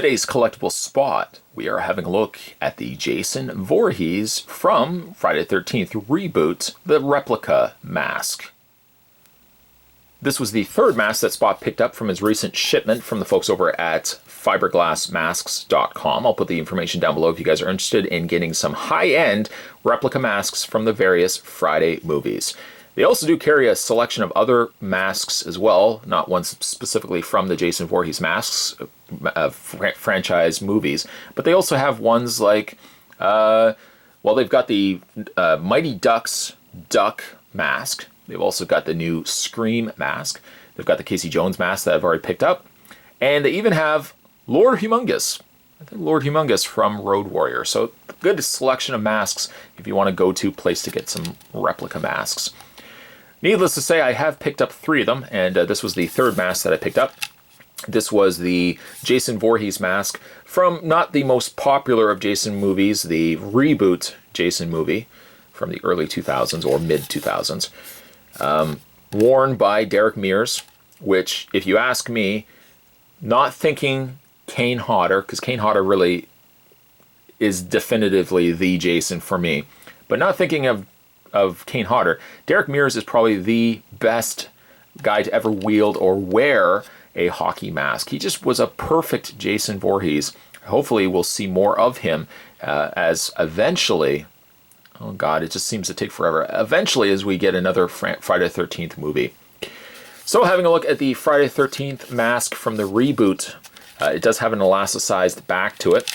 Today's collectible spot, we are having a look at the Jason Voorhees from Friday the 13th Reboot, the Replica mask. This was the third mask that Spot picked up from his recent shipment from the folks over at fiberglassmasks.com. I'll put the information down below if you guys are interested in getting some high-end replica masks from the various Friday movies. They also do carry a selection of other masks as well, not ones specifically from the Jason Voorhees masks franchise movies, but they also have ones like, they've got the Mighty Ducks duck mask. They've also got the new Scream mask. They've got the Casey Jones mask that I've already picked up. And they even have Lord Humongous. I think Lord Humongous from Road Warrior. So good selection of masks if you want to go to place to get some replica masks. Needless to say, I have picked up 3 of them, and this was the third mask that I picked up. This was the Jason Voorhees mask from not the most popular of Jason movies, the reboot Jason movie from the early 2000s or mid-2000s. Worn by Derek Mears, which, if you ask me, not thinking Kane Hodder, because Kane Hodder really is definitively the Jason for me, but not thinking of Kane Hodder, Derek Mears is probably the best guy to ever wield or wear a hockey mask. He just was a perfect Jason Voorhees. Hopefully we'll see more of him as eventually, oh God, it just seems to take forever, eventually as we get another Friday the 13th movie. So having a look at the Friday the 13th mask from the reboot, it does have an elasticized back to it.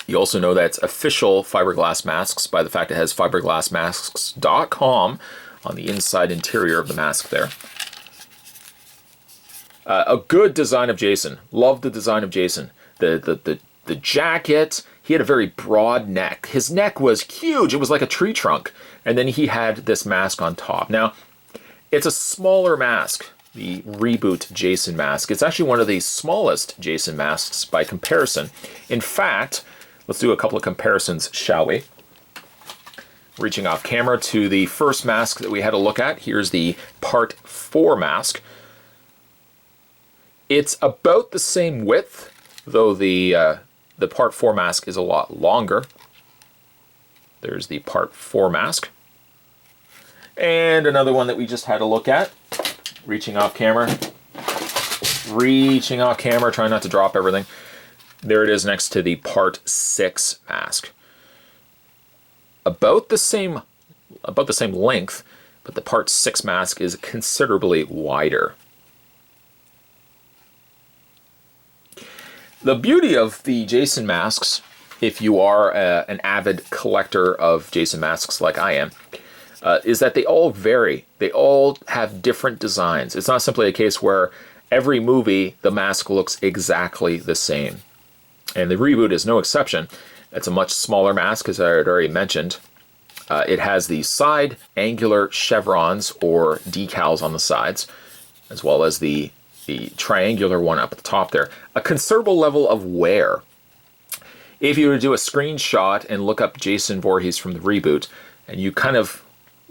You also know that it's official fiberglass masks by the fact it has fiberglassmasks.com on the inside interior of the mask there. A good design of Jason. Love the design of Jason. The jacket, he had a very broad neck. His neck was huge. It was like a tree trunk. And then he had this mask on top. Now, it's a smaller mask, the reboot Jason mask. It's actually one of the smallest Jason masks by comparison. In fact, let's do a couple of comparisons, shall we? Reaching off camera to the first mask that we had a look at. Here's the Part 4 mask. It's about the same width, though the Part 4 mask is a lot longer. There's the Part 4 mask. And another one that we just had a look at. Reaching off camera, trying not to drop everything. There it is next to the Part 6 mask. About the same length, but the Part 6 mask is considerably wider. The beauty of the Jason masks, if you are an avid collector of Jason masks like I am, is that they all vary. They all have different designs. It's not simply a case where every movie the mask looks exactly the same. And the reboot is no exception. It's a much smaller mask, as I had already mentioned. It has the side angular chevrons or decals on the sides, as well as the triangular one up at the top there. A considerable level of wear. If you were to do a screenshot and look up Jason Voorhees from the reboot, and you kind of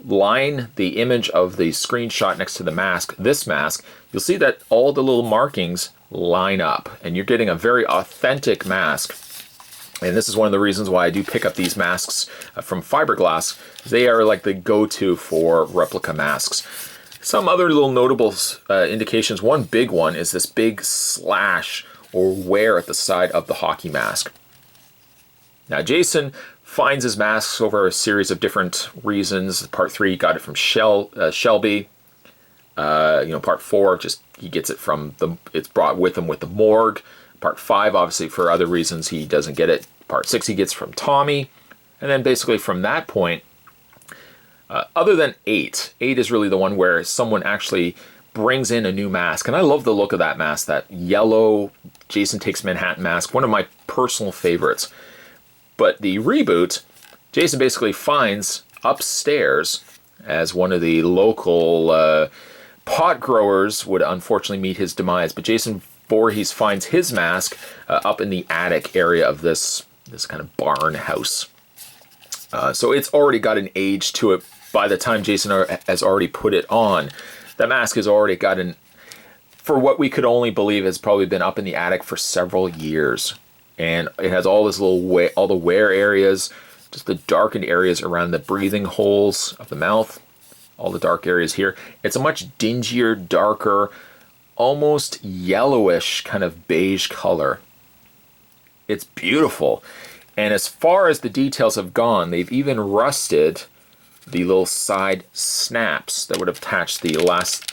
line the image of the screenshot next to the mask, this mask, you'll see that all the little markings line up, and you're getting a very authentic mask. And this is one of the reasons why I do pick up these masks from fiberglass. They are like the go-to for replica masks. Some other little notable indications. One big one is this big slash or wear at the side of the hockey mask. Now, Jason finds his masks over a series of different reasons. Part 3 got it from Shelby. Part 4, just he gets it from it's brought with him with the morgue. Part 5, obviously for other reasons, he doesn't get it. Part 6 he gets from Tommy. And then basically from that point, other than 8 is really the one where someone actually brings in a new mask. And I love the look of that mask, that yellow Jason Takes Manhattan mask, one of my personal favorites. But the reboot, Jason basically finds upstairs, as one of the local pot growers would unfortunately meet his demise, but Jason Voorhees finds his mask up in the attic area of this kind of barn house. So it's already got an age to it. By the time Jason has already put it on, the mask has already got an for what we could only believe has probably been up in the attic for several years. And it has all this little all the wear areas, just the darkened areas around the breathing holes of the mouth, all the dark areas here. It's a much dingier, darker, almost yellowish kind of beige color. It's beautiful. And as far as the details have gone, they've even rusted the little side snaps that would have attached the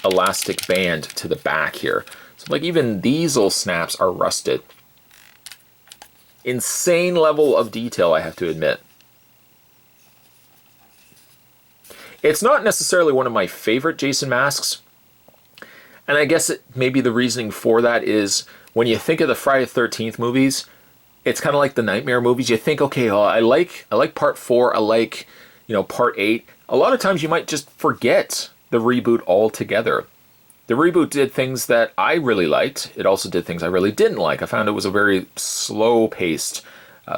elastic band to the back here. So like even these little snaps are rusted. Insane level of detail, I have to admit. It's not necessarily one of my favorite Jason masks. And I guess maybe the reasoning for that is when you think of the Friday the 13th movies, it's kind of like the Nightmare movies. You think, okay, well, I like part 4, I like, part 8. A lot of times you might just forget the reboot altogether. The reboot did things that I really liked. It also did things I really didn't like. I found it was a very slow-paced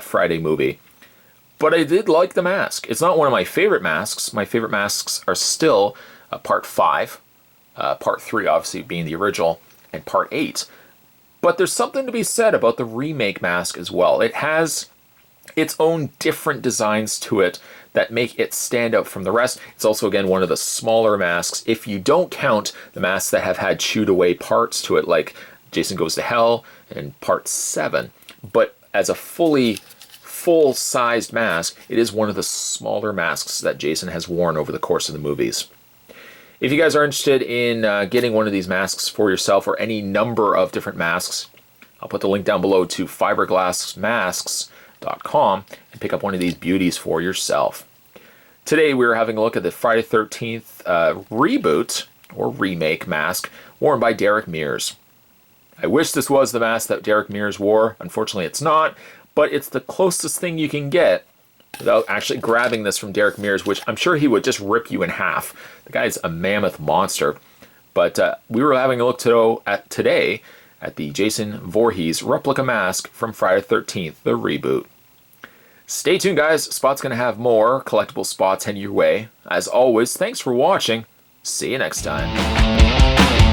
Friday movie. But I did like the mask. It's not one of my favorite masks. My favorite masks are still part 5, part 3 obviously being the original, and part 8. But there's something to be said about the remake mask as well. It has its own different designs to it that make it stand out from the rest. It's also, again, one of the smaller masks, if you don't count the masks that have had chewed away parts to it, like Jason Goes to Hell and Part 7. But as a full-sized mask, it is one of the smaller masks that Jason has worn over the course of the movies. If you guys are interested in getting one of these masks for yourself or any number of different masks, I'll put the link down below to fiberglassmasks.com and pick up one of these beauties for yourself. Today we're having a look at the Friday the 13th reboot or remake mask worn by Derek Mears. I wish this was the mask that Derek Mears wore. Unfortunately it's not, but it's the closest thing you can get without actually grabbing this from Derek Mears, which I'm sure he would just rip you in half. The guy's a mammoth monster. But we were having a look today at the Jason Voorhees replica mask from Friday the 13th, the reboot. Stay tuned, guys. Spot's going to have more collectible spots heading your way. As always, thanks for watching. See you next time.